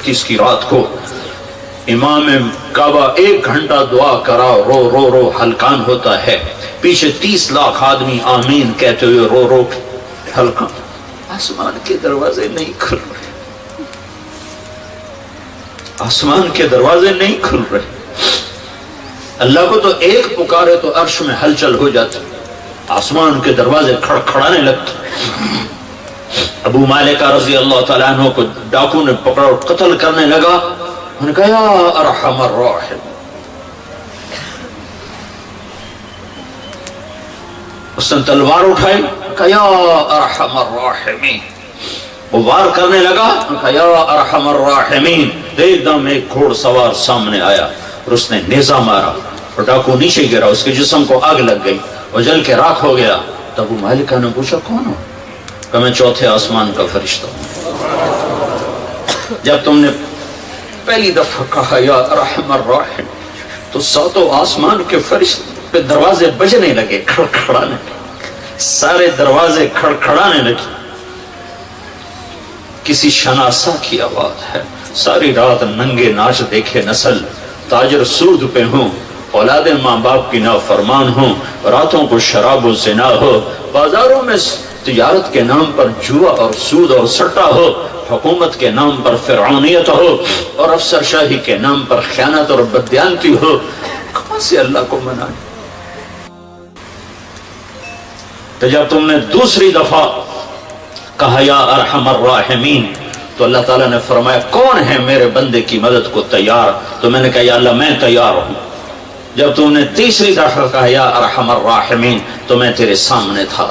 اس کی رات کو امام کعبہ 1 گھنٹہ دعا کرا، رو رو رو ہلکان ہوتا ہے، پیچھے 30 لاکھ آدمی آمین کہتے ہوئے رو رو ہلکان، آسمان کے دروازے نہیں کھل رہے، آسمان کے دروازے نہیں کھل رہے۔ اللہ کو تو ایک پکارے تو عرش میں ہلچل ہو جاتی، آسمان کے دروازے کھڑکھڑانے لگتے۔ ابو مالکہ رضی اللہ تعالیٰ عنہ کو ڈاکو نے پکڑا اور قتل کرنے لگا، انہوں نے کہا یا ارحم الراحم، اس نے تلوار اٹھائی، کہا یا ارحم الراحمین، وہ وار کرنے لگا، کہا یا ارحم الراحمین، ایک دم ایک گھوڑ سوار سامنے آیا اور اس نے نیزہ مارا اور ڈاکو نیچے گرا، اس کے جسم کو آگ لگ گئی اور جل کے راکھ ہو گیا۔ تو ابو مالکہ نے پوچھا کون ہو؟ کہ میں چوتھے آسمان کا فرشتہ ہوں۔ جب تم نے پہلی دفعہ کہا یا ارحم الراحم تو 7 آسمان کے فرشتے پہ دروازے بجنے لگے، کھڑکھڑانے لگے، سارے دروازے کھڑکھڑانے لگے۔ کسی شناسا کی آواز ہے، ساری رات ننگے ناچ دیکھے نسل، تاجر سود پہ ہوں، اولاد ماں باپ کی نافرمان ہوں، راتوں کو شراب و زنا ہو، بازاروں میں تجارت کے نام پر جوا اور سود اور سٹا ہو، حکومت کے نام پر فرعونیت ہو اور افسر شاہی کے نام پر خیانت اور بددیانتی ہو، کہاں سے اللہ کو منائے؟ تو جب تم نے دوسری دفعہ کہا یا ارحم الراحمین تو اللہ تعالیٰ نے فرمایا کون ہے میرے بندے کی مدد کو تیار؟ تو میں نے کہا یا اللہ میں تیار ہوں۔ جب تم نے تیسری دفعہ کہا یا ارحم الراحمین تو میں تیرے سامنے تھا۔